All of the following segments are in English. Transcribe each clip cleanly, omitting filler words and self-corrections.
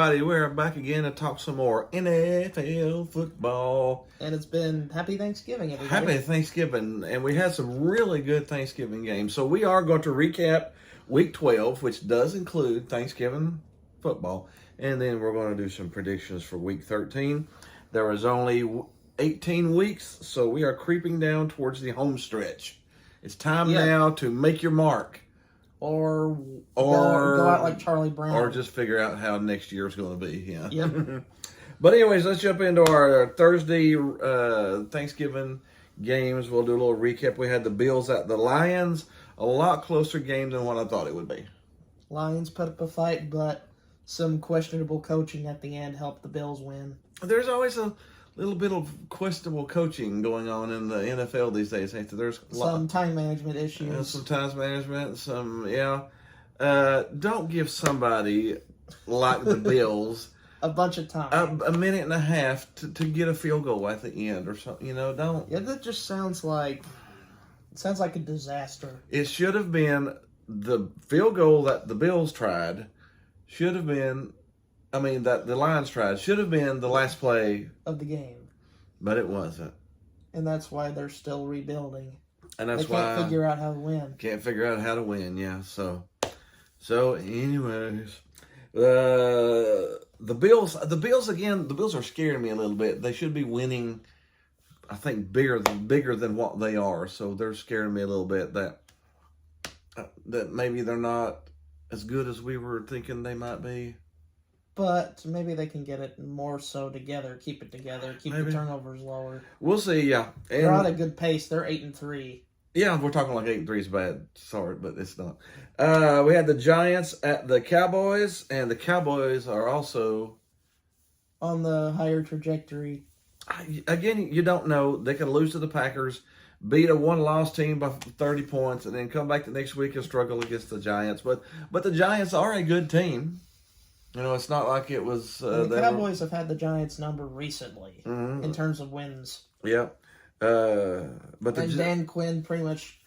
everybody. We're back again to talk some more NFL football. And it's been Happy Thanksgiving, everybody. Happy Thanksgiving. And we had some really good Thanksgiving games. So we are going to recap Week 12, which does include Thanksgiving football. And then we're going to do some predictions for Week 13. There was only 18 weeks, so we are creeping down towards the home stretch. It's time now to make your mark. Or go out like Charlie Brown. Or just figure out how next year's going to be. Yeah. Yep. But anyways, let's jump into our Thursday Thanksgiving games. We'll do a little recap. We had the Bills at the Lions. A lot closer game than what I thought it would be. Lions put up a fight, but some questionable coaching at the end helped the Bills win. There's always a little bit of questionable coaching going on in the NFL these days. There's some time management issues. Some time management. Don't give somebody like the Bills a bunch of time. A minute and a half to get a field goal at the end or something. Don't. Yeah, that just sounds like a disaster. It should have been the field goal that the Bills tried. Should have been. That the Lions tried should have been the last play of the game, but it wasn't, and that's why they're still rebuilding. And that's they can't figure out how to win. Can't figure out how to win, yeah. So, anyways, the Bills again. The Bills are scaring me a little bit. They should be winning, I think, bigger than what they are. So they're scaring me a little bit that maybe they're not as good as we were thinking they might be. But maybe they can get it more so together, keep it together, keep the turnovers lower. We'll see, yeah. And they're on a good pace. They're 8-3. Yeah, we're talking like 8-3 is bad. Sorry, but it's not. We had the Giants at the Cowboys, and the Cowboys are also on the higher trajectory. Again, you don't know. They could lose to the Packers, beat a one-loss team by 30 points, and then come back the next week and struggle against the Giants. But the Giants are a good team. It's not like it was... the Cowboys have had the Giants' number recently in terms of wins. Yeah. Dan Quinn pretty much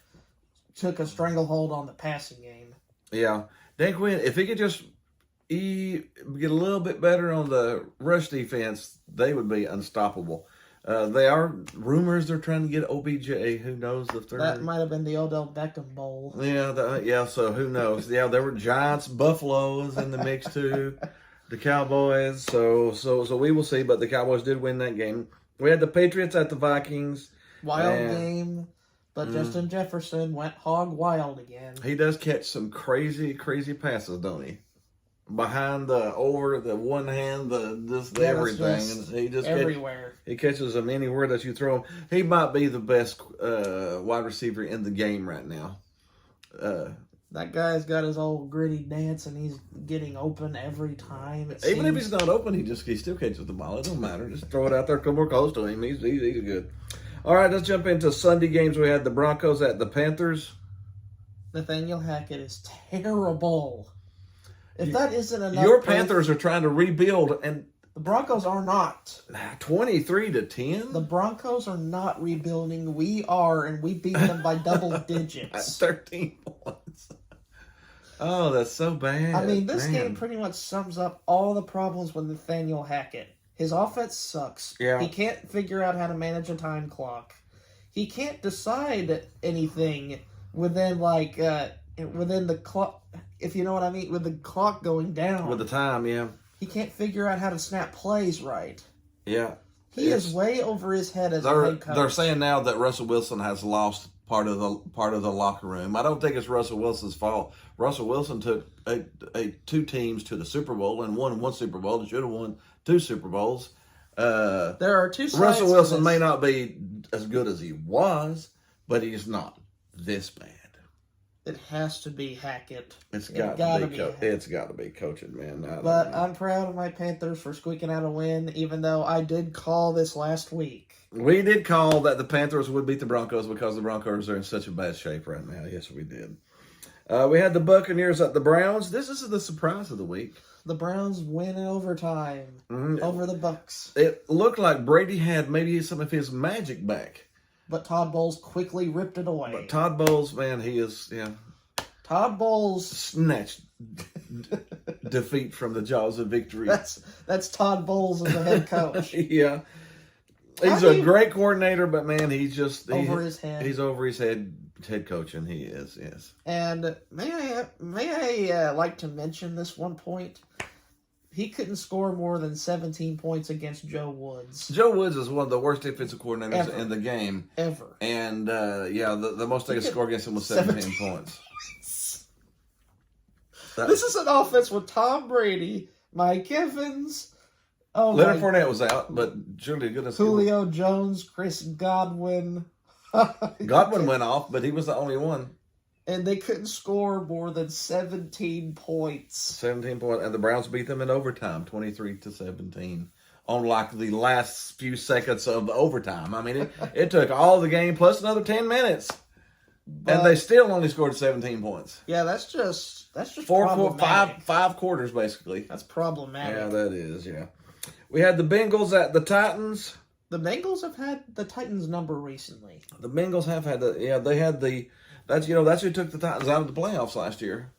took a stranglehold on the passing game. Yeah. Dan Quinn, if he could just get a little bit better on the rush defense, they would be unstoppable. They are rumors they're trying to get OBJ. Who knows if they're... That might have been the Odell Beckham Bowl. Yeah, so who knows? Yeah, there were Giants, Buffaloes in the mix too. The Cowboys. So we will see, but the Cowboys did win that game. We had the Patriots at the Vikings. Wild game, but Justin Jefferson went hog wild again. He does catch some crazy, crazy passes, don't he? Behind over the one hand, everything. And he just everywhere. He catches them anywhere that you throw him. He might be the best wide receiver in the game right now. That guy's got his old gritty dance, and he's getting open every time. Even if he's not open, he still catches the ball. It don't matter. Just throw it out there, come more close to him. He's good. All right, let's jump into Sunday games. We had the Broncos at the Panthers. Nathaniel Hackett is terrible. If that isn't enough, your Panthers are trying to rebuild, and the Broncos are not. 23-10. The Broncos are not rebuilding. We are, and we beat them by double digits. 13 points. Oh, that's so bad. This game pretty much sums up all the problems with Nathaniel Hackett. His offense sucks. Yeah. He can't figure out how to manage a time clock. He can't decide anything within the clock. If you know what I mean, with the clock going down. With the time, yeah. He can't figure out how to snap plays right. Yeah. He is way over his head as a head coach. They're saying now that Russell Wilson has lost part of the locker room. I don't think it's Russell Wilson's fault. Russell Wilson took two teams to the Super Bowl and won one Super Bowl. They should have won 2 Super Bowls. There are two sides. Russell Wilson may not be as good as he was, but he's not this bad. It has to be Hackett. It's got to be coaching, man. But I'm proud of my Panthers for squeaking out a win, even though I did call this last week. We did call that the Panthers would beat the Broncos because the Broncos are in such a bad shape right now. Yes, we did. We had the Buccaneers at the Browns. This is the surprise of the week. The Browns win in overtime over the Bucs. It looked like Brady had maybe some of his magic back. But Todd Bowles quickly ripped it away. But Todd Bowles, man, he is, Todd Bowles snatched defeat from the jaws of victory. That's Todd Bowles as the head coach. Yeah. How He's do a you- great coordinator, but man, he's just Over his head. He's over his head coaching. He is, yes. And may I like to mention this one point? He couldn't score more than 17 points against Joe Woods. Joe Woods is one of the worst defensive coordinators Ever. in the game. Ever. And, the most they could score against him was 17 points. This is an offense with Tom Brady, Mike Evans, Leonard Fournette was out, but surely goodness. Julio Jones, Chris Godwin. Godwin went off, but he was the only one. And they couldn't score more than 17 points. 17 points, and the Browns beat them in overtime, 23-17, on like the last few seconds of the overtime. I mean, it took all the game plus another 10 minutes, and they still only scored 17 points. Yeah, that's just problematic. Five quarters basically. That's problematic. Yeah, that is. Yeah, we had the Bengals at the Titans. The Bengals have had the Titans' number recently. The Bengals have had they had the. That's who took the Titans out of the playoffs last year.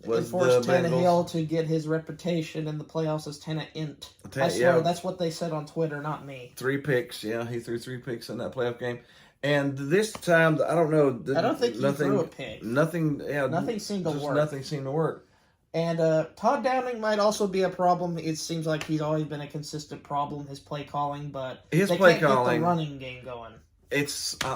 It forced Tannehill to get his reputation in the playoffs as Tannehill. I swear, that's what they said on Twitter, not me. 3 picks, yeah. He threw 3 picks in that playoff game. And this time, I don't know. I don't think he threw a pick. Nothing seemed to work. Nothing seemed to work. And Todd Downing might also be a problem. It seems like he's always been a consistent problem, his play calling, but they can't get the running game going. I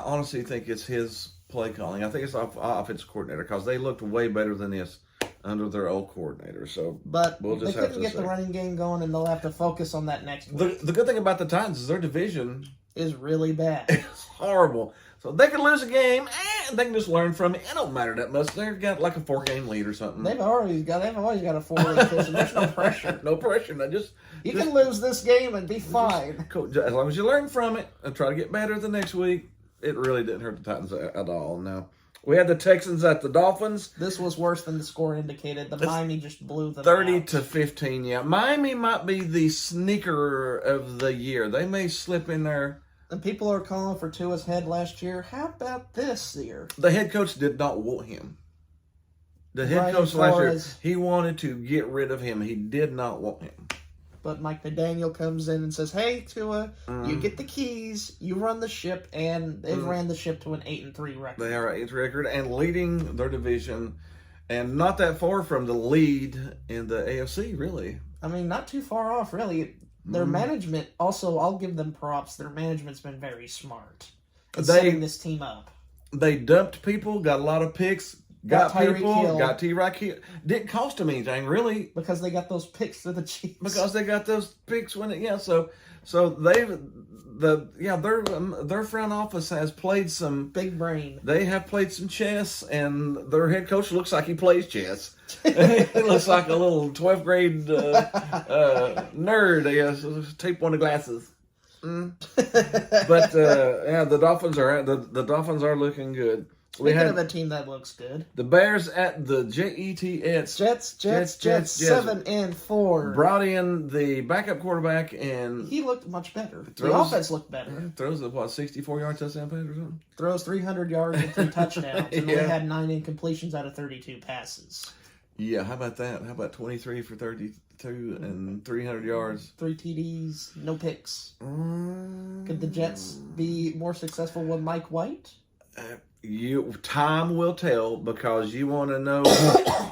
honestly think it's his play calling. I think it's offensive coordinator because they looked way better than this under their old coordinator. So, but we'll just they couldn't get the running game going, and they'll have to focus on that next week. The good thing about the Titans is their division is really bad. It's horrible. So they can lose a game, and they can just learn from it. It don't matter that much. They've got like a 4-game lead or something. They've always got a 4-game lead. There's no pressure. No pressure. You can lose this game and be fine. As long as you learn from it and try to get better the next week. It really didn't hurt the Titans at all. No. We had the Texans at the Dolphins. This was worse than the score indicated. The Miami just blew them 30-15, yeah. Miami might be the sneaker of the year. They may slip in there. And people are calling for Tua's head last year. How about this year? The head coach did not want him. The head coach last year, he wanted to get rid of him. He did not want him. But Mike McDaniel comes in and says, "Hey, Tua, you get the keys, you run the ship," and they've ran the ship to an 8-3 record. They are 8 record and leading their division, and not that far from the lead in the AFC. Really, I mean, not too far off. Really, their management. Also, I'll give them props. Their management's been very smart in setting this team up. They dumped people, got a lot of picks. Got people, got Tyreek Hill. Didn't cost them anything, really. Because they got those picks to the Chiefs. Because they got those picks when so their front office has played some big brain. They have played some chess, and their head coach looks like he plays chess. He looks like a little 12th grade nerd, I guess. Tape on the glasses. But the Dolphins are looking good. Speaking of a team that looks good, the Bears at the Jets. Jets 7-4. Brought in the backup quarterback, and he looked much better. The offense looked better. Throws a 64-yard touchdown pass or something. Throws 300 yards and 3 touchdowns, and only had 9 incompletions out of 32 passes. Yeah, how about that? How about 23 for 32 and 300 yards? 3 TDs, no picks. Could the Jets be more successful with Mike White? Time will tell, because you want to know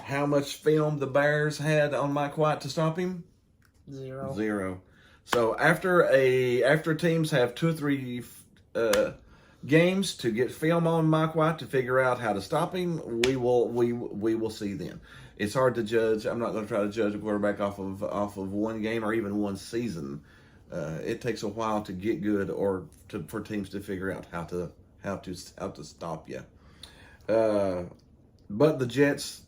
how much film the Bears had on Mike White to stop him? Zero. So after teams have 2 or 3 games to get film on Mike White to figure out how to stop him, we will see then. It's hard to judge. I'm not going to try to judge a quarterback off of one game or even one season. It takes a while to get good, or for teams to figure out how to stop you. But the Jets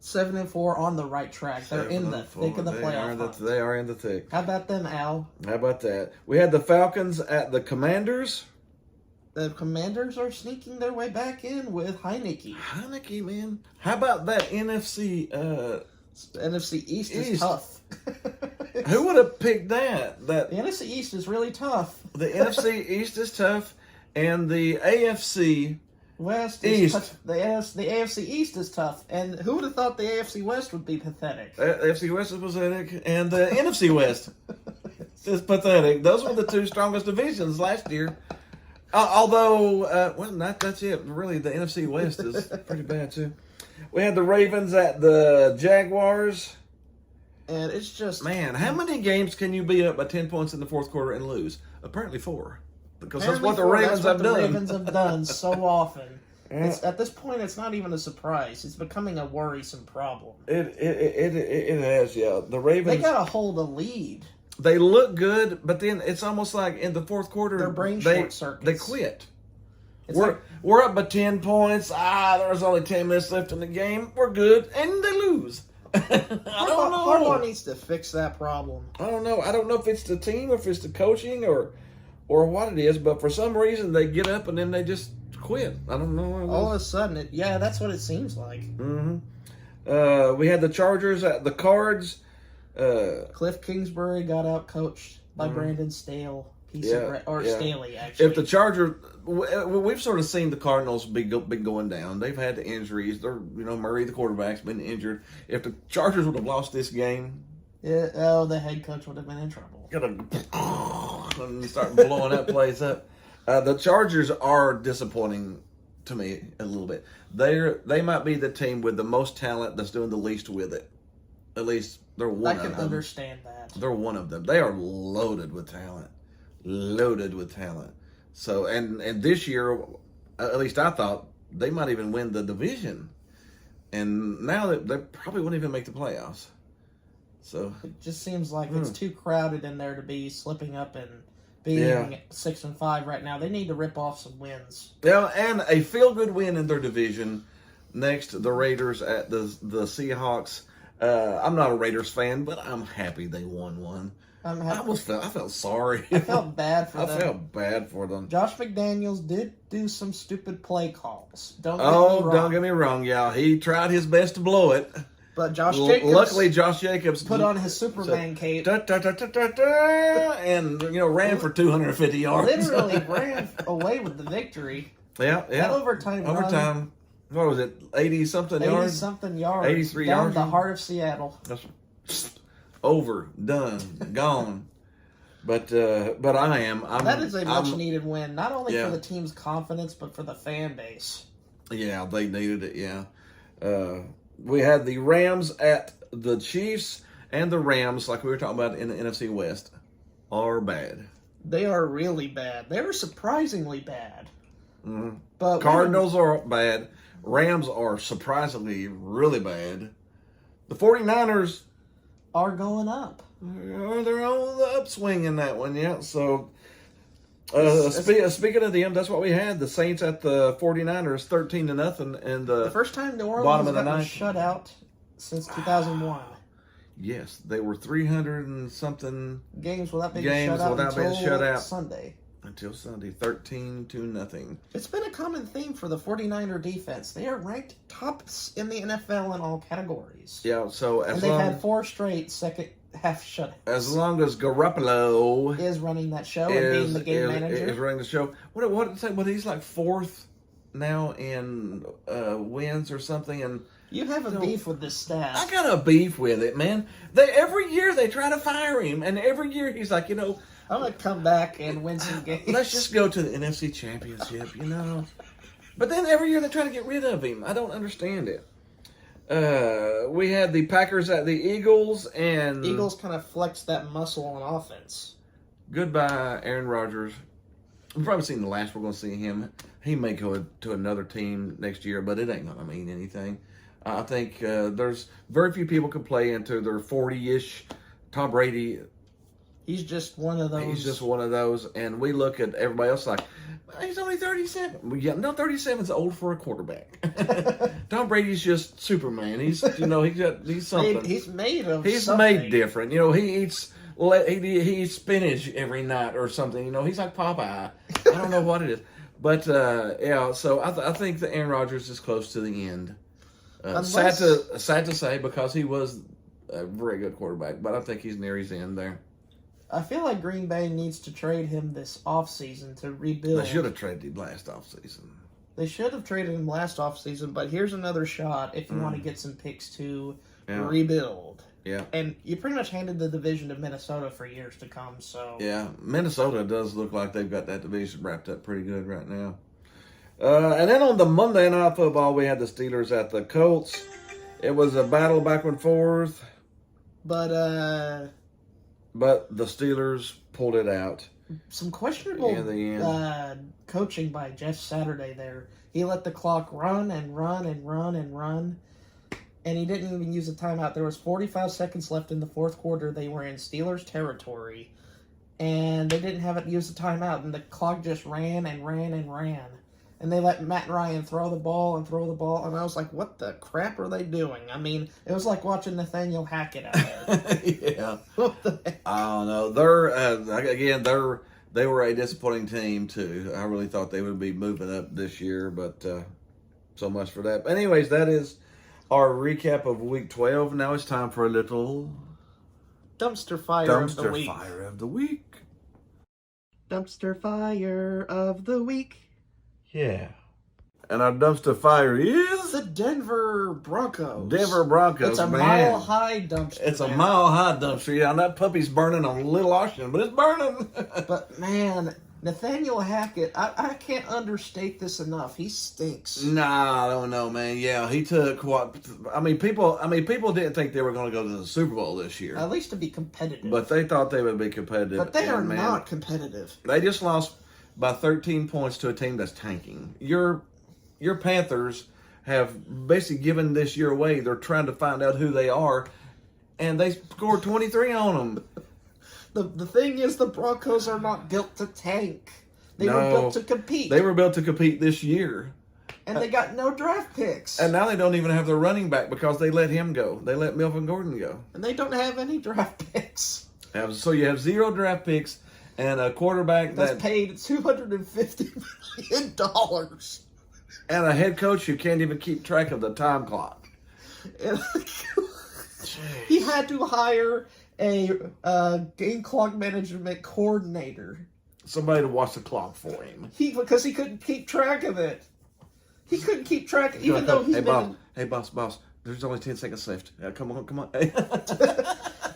7-4 on the right track. They're in the thick of the playoff. They are in the thick. How about them, Al? How about that? We had the Falcons at the Commanders. The Commanders are sneaking their way back in with Heineke. Heineke, man. How about that NFC? NFC East is tough. Who would have picked that? The NFC East is really tough. The NFC East is tough, and the AFC West is East. tough. The AFC East is tough, and who would have thought the AFC West would be pathetic? AFC West is pathetic, and the NFC West is pathetic. Those were the two strongest divisions last year. Although, well, that's it. Really, the NFC West is pretty bad too. We had the Ravens at the Jaguars. And it's just Man, how many games can you be up by 10 points in the fourth quarter and lose? Apparently 4. Because that's what the Ravens have done. Ravens have done so often. Yeah. It's, at this point, it's not even a surprise. It's becoming a worrisome problem. It has, yeah. The Ravens, They got to hold a lead. they look good, but then it's almost like in the fourth quarter, Their brain they, short circuits. they quit. It's We're up by 10 points. There's only 10 minutes left in the game. We're good. And they lose. I don't know. Harbaugh needs to fix that problem. I don't know. I don't know if it's the team, or if it's the coaching, or what it is. But for some reason, they get up and then they just quit. I don't know. All of a sudden, that's what it seems like. Mm-hmm. We had the Chargers at the Cards. Cliff Kingsbury got out coached by Brandon Stale. Yeah. Staley, actually. If the Chargers, we've sort of seen the Cardinals be going down. They've had the injuries. Murray, the quarterback's been injured. If the Chargers would have lost this game, the head coach would have been in trouble. And start blowing that place up. The Chargers are disappointing to me a little bit. They might be the team with the most talent that's doing the least with it. At least they're one of them. I can understand that. They're one of them. They are loaded with talent. So and this year, at least I thought they might even win the division, and now they probably wouldn't even make the playoffs. So it just seems like it's too crowded in there to be slipping up and being 6-5 right now. They need to rip off some wins. Yeah, and a feel-good win in their division. Next, the Raiders at the Seahawks. I'm not a Raiders fan, but I'm happy they won one. I felt sorry. I felt bad for them. I felt bad for them. Josh McDaniels did do some stupid play calls. Don't get me wrong. Yeah, he tried his best to blow it. But luckily, Josh Jacobs put on his Superman cape and ran for 250 yards. Literally ran away with the victory. Yeah. That overtime. What was it? 80-something yards. 80-something yards. 83 down yards. The heart of Seattle. Over, done, gone. But that is a much needed win, not only for the team's confidence, but for the fan base. Yeah, they needed it. Yeah. We had the Rams at the Chiefs, and the Rams, like we were talking about in the NFC West, are bad. They are really bad. They were surprisingly bad. Mm-hmm. But Cardinals are bad. Rams are surprisingly really bad. The 49ers are going up. They're on the upswing in that one, yeah. So, speaking of them, that's what we had. The Saints at the 49ers, 13-0, and the first time New Orleans has gotten shut out since 2001. Yes, they were 300 and something games without being shut out until Sunday. Until Sunday, 13-0. It's been a common theme for the 49er defense. They are ranked tops in the NFL in all categories. Yeah, so they've had 4 straight second half shutouts. As long as Garoppolo is running that show and being the game manager, is running the show. What he's like 4th now in wins or something, and you have a beef with this staff. I got a beef with it, man. Every year they try to fire him, and every year he's like, I'm going to come back and win some games. Let's just go to the NFC Championship, But then every year they try to get rid of him. I don't understand it. We had the Packers at the Eagles, and Eagles kind of flexed that muscle on offense. Goodbye, Aaron Rodgers. We've probably seen the last we're going to see him. He may go to another team next year, but it ain't going to mean anything. I think there's very few people can play into their 40-ish. Tom Brady... He's just one of those. And we look at everybody else like, he's only 37. Well, yeah, no, 37 is old for a quarterback. Tom Brady's just Superman. He's something. He's made of. He's something. made different. He eats spinach every night or something. He's like Popeye. I don't know what it is, but So I think that Aaron Rodgers is close to the end. Sad to say, because he was a very good quarterback, but I think he's near his end there. I feel like Green Bay needs to trade him this offseason to rebuild. They should have traded him last offseason. They should have traded him last offseason, but here's another shot if you want to get some picks to rebuild. Yeah. And you pretty much handed the division to Minnesota for years to come, so... Yeah, Minnesota does look like they've got that division wrapped up pretty good right now. And then on the Monday Night Football, we had the Steelers at the Colts. It was a battle back and forth. But the Steelers pulled it out. Some questionable in the end. coaching by Jeff Saturday there. He let the clock run and run and run and run, and he didn't even use a timeout. There was 45 seconds left in the fourth quarter. They were in Steelers territory, and they didn't have it use a timeout, and the clock just ran and ran and ran. And they let Matt Ryan throw the ball, and I was like, what the crap are they doing? I mean, it was like watching Nathaniel Hackett out there. Yeah. What the heck? I don't know. They were a disappointing team, too. I really thought they would be moving up this year, but so much for that. But anyways, that is our recap of Week 12. Now it's time for a little... Dumpster fire of the week. Fire of the week. Dumpster fire of the week. Yeah. And our dumpster fire is... The Denver Broncos. Denver Broncos, It's a man. mile-high dumpster. It's a mile-high dumpster. Yeah, and that puppy's burning on Little Ocean, but it's burning. But, man, Nathaniel Hackett, I can't understate this enough. He stinks. Nah, I don't know, man. Yeah, he took what... people didn't think they were going to go to the Super Bowl this year. At least to be competitive. But they thought they would be competitive. But they are man, not competitive. They just lost by 13 points to a team that's tanking. Your Panthers have basically given this year away. They're trying to find out who they are, and they scored 23 on them. The thing is, the Broncos are not built to tank. They were built to compete. They were built to compete this year. And they got no draft picks. And now they don't even have their running back because they let him go. They let Melvin Gordon go. And they don't have any draft picks. So you have 0 draft picks and a quarterback that's paid $250 million. And a head coach who can't even keep track of the time clock. He had to hire a game clock management coordinator. Somebody to watch the clock for him. Because he couldn't keep track of it. He couldn't keep track, even though he's been... Hey, boss, there's only 10 seconds left. Come on.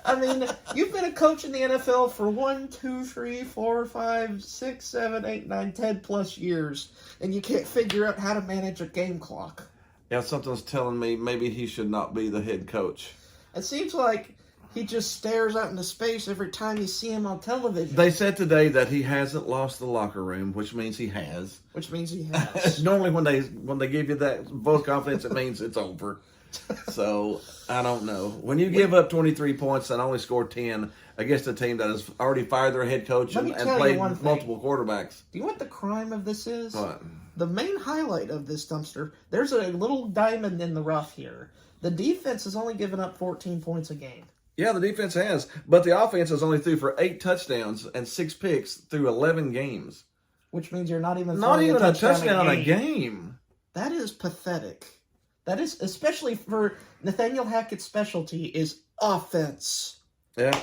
I mean, you've been a coach in the NFL for 1, 2, 3, 4, 5, 6, 7, 8, 9, 10 plus years, and you can't figure out how to manage a game clock. Yeah, something's telling me maybe he should not be the head coach. It seems like he just stares out into space every time you see him on television. They said today that he hasn't lost the locker room, which means he has. Which means he has. Normally when they give you that vote confidence, it means it's over. So, I don't know. When you give up 23 points and only score 10 against a team that has already fired their head coach and played multiple quarterbacks. Do you know what the crime of this is? What? The main highlight of this dumpster, there's a little diamond in the rough here. The defense has only given up 14 points a game. Yeah, the defense has. But the offense has only threw for 8 touchdowns and 6 picks through 11 games. Which means you're not even a touchdown a game. That is pathetic. That is, especially for Nathaniel Hackett's specialty, is offense. Yeah.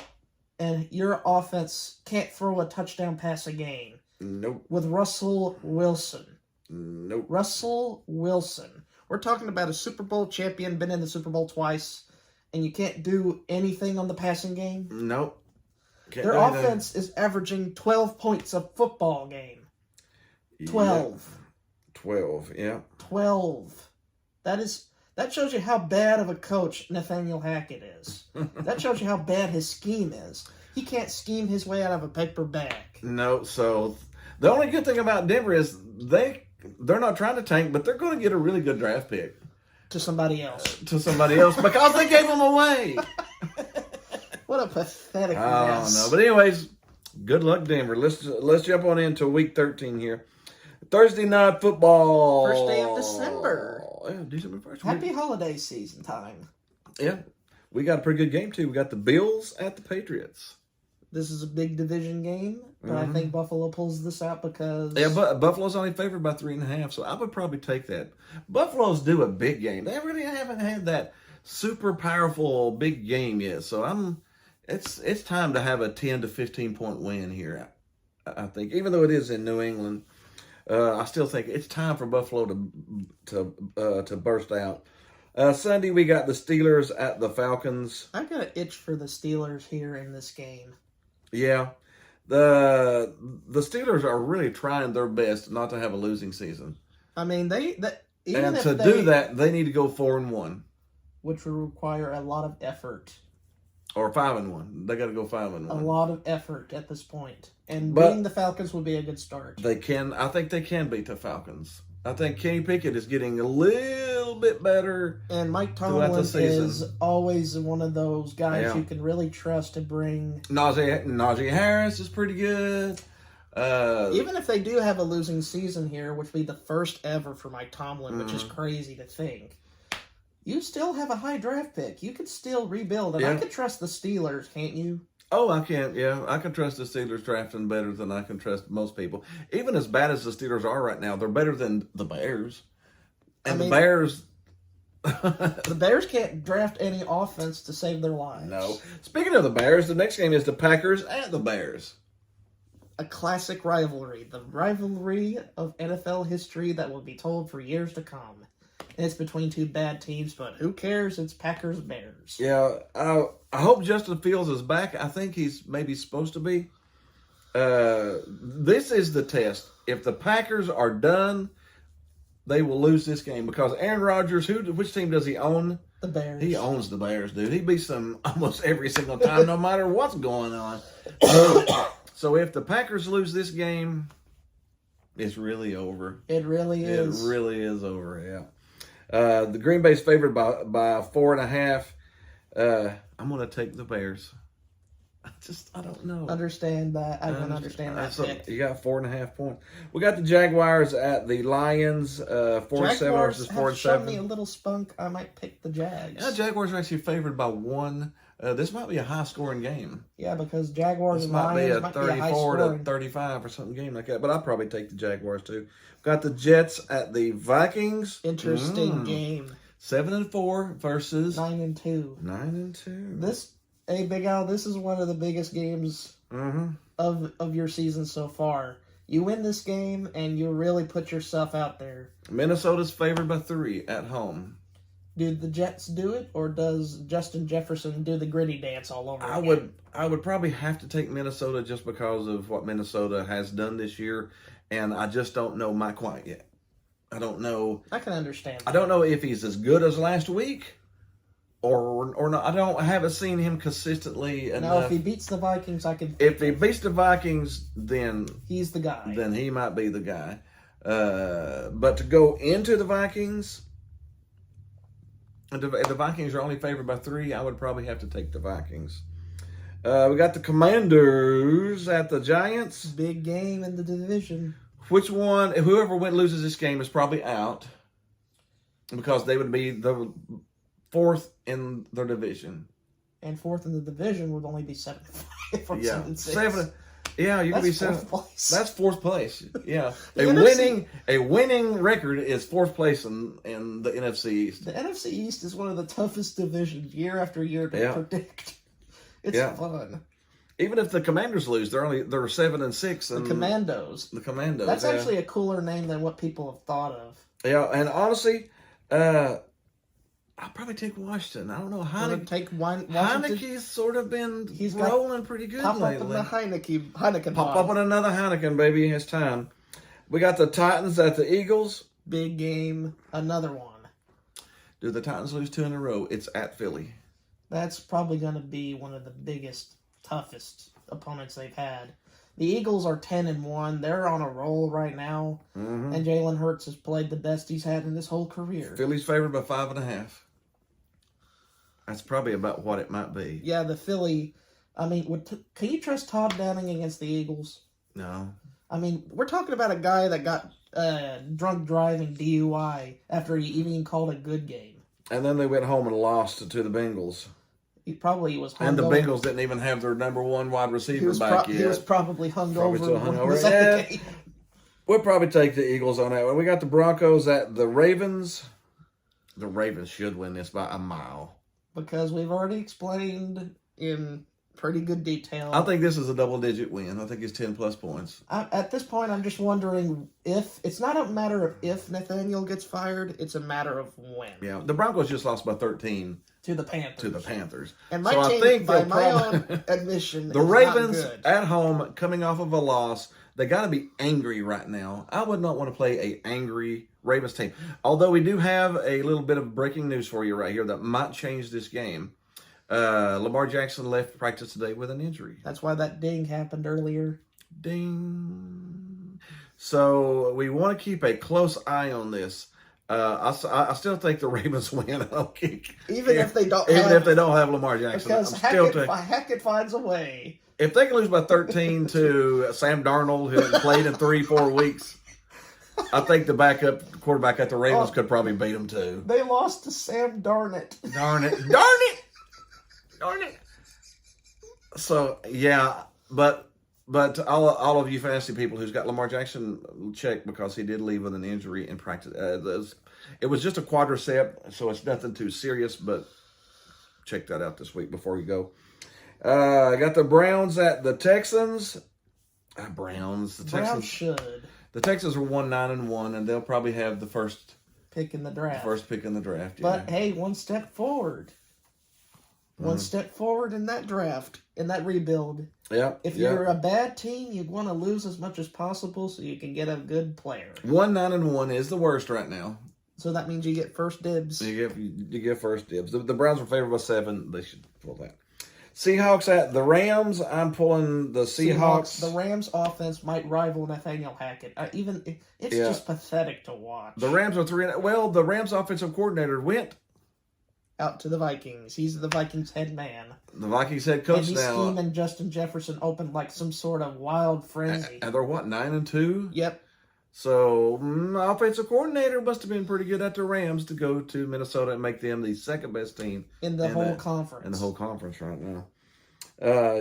And your offense can't throw a touchdown pass a game. Nope. With Russell Wilson. Nope. Russell Wilson. We're talking about a Super Bowl champion, been in the Super Bowl twice, and you can't do anything on the passing game? Nope. Their offense is averaging 12 points a football game. 12. Yeah. 12, yeah. 12. That shows you how bad of a coach Nathaniel Hackett is. That shows you how bad his scheme is. He can't scheme his way out of a paper bag. No, so the only good thing about Denver is they're not trying to tank, but they're going to get a really good draft pick. To somebody else. Because they gave them away. What a pathetic mess. I don't know. But anyways, good luck, Denver. Let's jump on into Week 13 here. Thursday Night Football. First day of December. Yeah, December 1st. Happy holiday season time. Yeah. We got a pretty good game, too. We got the Bills at the Patriots. This is a big division game, but I think Buffalo pulls this out because... Yeah, but Buffalo's only favored by 3.5, so I would probably take that. Buffalo's due a big game. They really haven't had that super powerful big game yet, so it's time to have a 10 to 15 point win here, I think, even though it is in New England. I still think it's time for Buffalo to burst out. Sunday we got the Steelers at the Falcons. I got an itch for the Steelers here in this game. Yeah, the Steelers are really trying their best not to have a losing season. I mean, even And if to they do that, they need to go 4-1 which will require a lot of effort. or 5-1. They got to go 5-1. A lot of effort at this point. And But- beating the Falcons would be a good start. They can. I think they can beat the Falcons. I think Kenny Pickett is getting a little bit better. And Mike throughout Tomlin the season. is always one of those guys Yeah. you can really trust to bring. Najee Harris is pretty good. Even if they do have a losing season here, which would be the first ever for Mike Tomlin, which is crazy to think, you still have a high draft pick. You could still rebuild. And I Yeah. could trust the Steelers, can't you? Oh, I can. Yeah, I can trust the Steelers drafting better than I can trust most people. Even as bad as the Steelers are right now, they're better than the Bears. And I mean- the Bears. The Bears can't draft any offense to save their lives. No. Speaking of the Bears, the next game is the Packers at the Bears. A classic rivalry. The rivalry of NFL history that will be told for years to come. And it's between two bad teams, but who cares? It's Packers-Bears. Yeah, I hope Justin Fields is back. I think he's maybe supposed to be. This is the test. If the Packers are done, they will lose this game because Aaron Rodgers, which team does he own? The Bears. He owns the Bears, dude. He beats them almost every single time, no matter what's going on. So if the Packers lose this game, it's really over. It really is. It really is over, yeah. The Green Bay's favored by 4.5. I'm going to take the Bears. I don't know. Understand that. I can understand that pick. You got 4.5 points. We got the Jaguars at the Lions, 4-7 versus have shown me a 4-7. little spunk. I might pick the Jags. Yeah, Jaguars are actually favored by 1. This might be a high-scoring game. Yeah, because Jaguars This and might be Lions a might be a high 34 to scoring. 35 or something game like that. But I'll probably take the Jaguars too. Got the Jets at the Vikings. Interesting game. 7-4 versus 9-2. 9-2. Hey, Big Al, this is one of the biggest games of your season so far. You win this game, and you really put yourself out there. Minnesota's favored by 3 at home. Do the Jets do it, or does Justin Jefferson do the gritty dance all over again? I would probably have to take Minnesota just because of what Minnesota has done this year, and I just don't know Mike White yet. I don't know. I can understand. I don't know if he's as good as last week, or not. I haven't seen him consistently enough. Now, if he beats the Vikings, I can. If he beats the Vikings, then He's the guy. he might be the guy. But to go into the Vikings, if the Vikings are only favored by 3, I would probably have to take the Vikings. We got the Commanders at the Giants. Big game in the division. Which one? Whoever loses this game is probably out because they would be the 4th in their division. And 4th in the division would only be 7-5 or 7-6. 7. Yeah, you could be 7. 4th place. That's 4th place. Yeah, The a NFC winning record is 4th place in the NFC East. The NFC East is one of the toughest divisions year after year to predict. It's fun. Even if the Commanders lose, they're 7-6. And The Commandos. The Commandos. That's actually a cooler name than what people have thought of. Yeah, and honestly, I'll probably take Washington. I don't know. Washington. Heineke's sort of been rolling pretty good Pop lately. up in the Heineken Pop pod. up with another Heineken, baby. It's time. We got the Titans at the Eagles. Big game. Another one. Do the Titans lose 2 in a row? It's at Philly. That's probably going to be one of the biggest, toughest opponents they've had. The Eagles are 10-1. They're on a roll right now. Mm-hmm. And Jalen Hurts has played the best he's had in his whole career. Philly's favored by 5.5. That's probably about what it might be. Yeah, the Philly. I mean, can you trust Todd Downing against the Eagles? No. I mean, we're talking about a guy that got drunk driving DUI after he even called a good game. And then they went home and lost to the Bengals. He probably was hungover. And the Bengals didn't even have their number 1 wide receiver back yet. He was probably hungover. Still when he hungover. was at the Yeah. game. We'll probably take the Eagles on that one. We got the Broncos at the Ravens. The Ravens should win this by a mile. Because we've already explained in pretty good detail. I think this is a double-digit win. I think it's 10-plus points. At this point, I'm just wondering if it's not a matter of if Nathaniel gets fired; it's a matter of when. Yeah, the Broncos just lost by 13 To the Panthers. And my So team, I think by they'll my probably- own admission, The is Ravens not good. at home, coming off of a loss, they got to be angry right now. I would not want to play a angry Ravens team. Although we do have a little bit of breaking news for you right here that might change this game. Lamar Jackson left practice today with an injury. That's why that ding happened earlier. Ding. So we want to keep a close eye on this. I still think the Ravens win. Even if they don't Even have, if they don't have Lamar Jackson, because I'm still taking. Hackett finds a way. If they can lose by 13 to Sam Darnold, who hasn't played in 3-4 weeks, I think the backup quarterback at the Ravens could probably beat them too. They lost to Sam Darnett. Darn it! Darn it! Darn it! So yeah, but all of you fantasy people who's got Lamar Jackson, check, because he did leave with an injury in practice. It was just a quadricep, so it's nothing too serious. But check that out this week before you go. I got the Browns at the Texans. Browns. The Browns Texans. should The Texans are 9-1, and they'll probably have the first pick in the draft. pick in the draft. Yeah. But hey, one step forward. One step forward in that draft, in that rebuild. Yeah. If you're a bad team, you want to lose as much as possible so you can get a good player. 9-1 is the worst right now. So that means you get first dibs. You get first dibs. The Browns are favored by 7. They should pull that. Seahawks at the Rams. I'm pulling the Seahawks. The Rams' offense might rival Nathaniel Hackett. It's just pathetic to watch. The Rams are 3. Well, the Rams' offensive coordinator went out to the Vikings. He's the Vikings' head man. The Vikings head coach and he's now. scheming Justin Jefferson open like some sort of wild frenzy. And they're what, 9-2? Yep. So, offensive coordinator must have been pretty good at the Rams to go to Minnesota and make them the second best team in the whole conference. In the whole conference right now.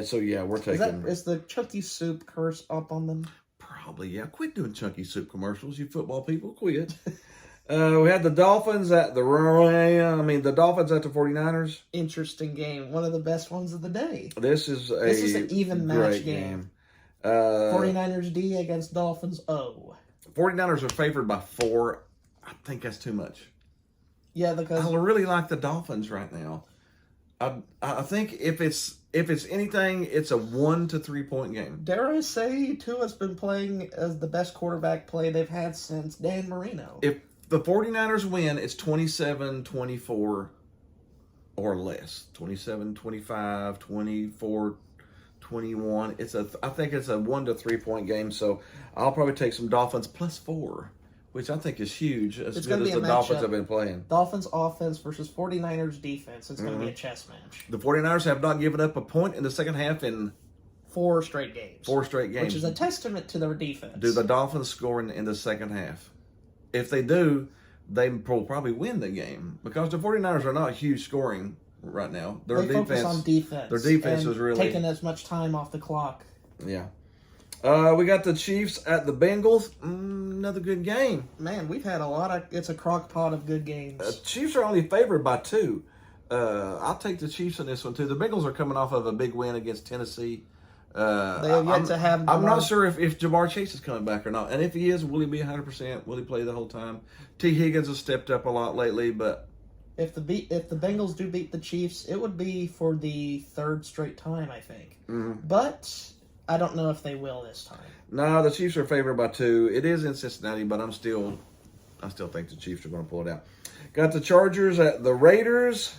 So yeah, we're taking. Is the Chunky Soup curse up on them? Probably, yeah. Quit doing Chunky Soup commercials, you football people. Quit. We had the Dolphins at the 49ers. Interesting game. One of the best ones of the day. This is an even match game. 49ers D against Dolphins O. 49ers are favored by 4. I think that's too much. Yeah, because I really like the Dolphins right now. I think if it's anything, it's a 1 to 3 point game. Dare I say, Tua's been playing as the best quarterback play they've had since Dan Marino. If the 49ers win, it's 27-24 or less. 27-25, 24-21. I think it's a 1 to 3 point game, so I'll probably take some Dolphins plus 4, which I think is huge. As good as the Dolphins have been playing. Dolphins offense versus 49ers defense. It's going to be a chess match. The 49ers have not given up a point in the second half in 4 straight games. Which is a testament to their defense. Do the Dolphins score in the second half? If they do, they will probably win the game, because the 49ers are not huge scoring right now. They focus on defense. Their defense is really taking as much time off the clock. Yeah. We got the Chiefs at the Bengals. Another good game. Man, we've had it's a crock pot of good games. Chiefs are only favored by 2. I'll take the Chiefs in this one too. The Bengals are coming off of a big win against Tennessee. They have yet to have. I'm not sure if Jamar Chase is coming back or not, and if he is, will he be 100%? Will he play the whole time? T. Higgins has stepped up a lot lately, but if the Bengals do beat the Chiefs, it would be for the 3rd straight time, I think. Mm-hmm. But I don't know if they will this time. No, the Chiefs are favored by 2. It is in Cincinnati, but I still think the Chiefs are going to pull it out. Got the Chargers at the Raiders.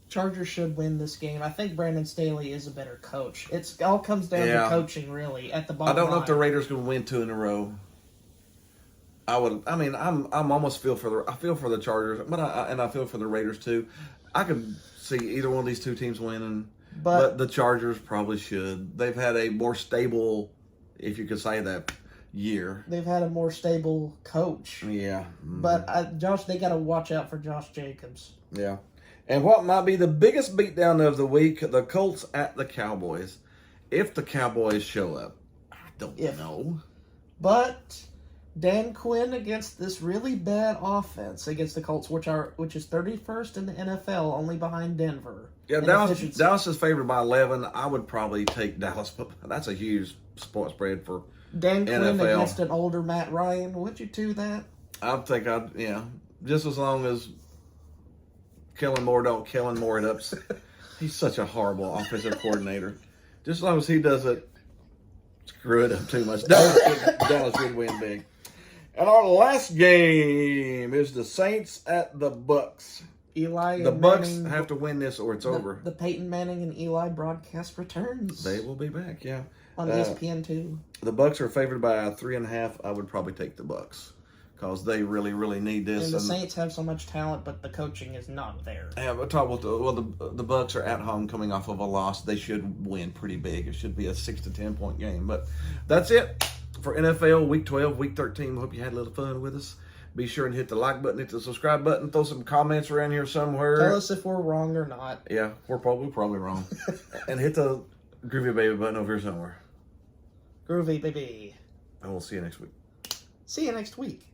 Chargers should win this game. I think Brandon Staley is a better coach. It all comes down to coaching, really, at the bottom I don't know line. if the Raiders can win 2 in a row. I'm almost feel for the Chargers, but I feel for the Raiders too. I could see either one of these 2 teams winning, but the Chargers probably should. They've had a more stable, if you could say that, year. They've had a more stable coach. Yeah. Mm-hmm. But they got to watch out for Josh Jacobs. Yeah. And what might be the biggest beatdown of the week, the Colts at the Cowboys. If the Cowboys show up, I don't know. But Dan Quinn against this really bad offense against the Colts, which is 31st in the NFL, only behind Denver. Yeah, in Dallas efficiency. is favored by 11. I would probably take Dallas, but that's a huge point spread for Dan Quinn NFL. against an older Matt Ryan. Would you do that? I think just as long as Kellen Moore don't Kellen Moore it up. He's such a horrible offensive coordinator. Just as long as he doesn't screw it up too much. Dallas would win big. And our last game is the Saints at the Bucks. Eli The and Bucks Manning, have to win this or it's over. The Peyton Manning and Eli broadcast returns. They will be back, yeah. On ESPN2. The Bucks are favored by 3.5. I would probably take the Bucks because they really, really need this. And the Saints have so much talent, but the coaching is not there. Yeah, but talk about the Bucks are at home coming off of a loss. They should win pretty big. It should be a 6 to 10 point game. But that's it for NFL Week 12, Week 13. Hope you had a little fun with us. Be sure and hit the like button, hit the subscribe button, throw some comments around here somewhere. Tell us if we're wrong or not. Yeah, we're probably wrong. And hit the Groovy Baby button over here somewhere. Groovy, baby. And we'll see you next week. See you next week.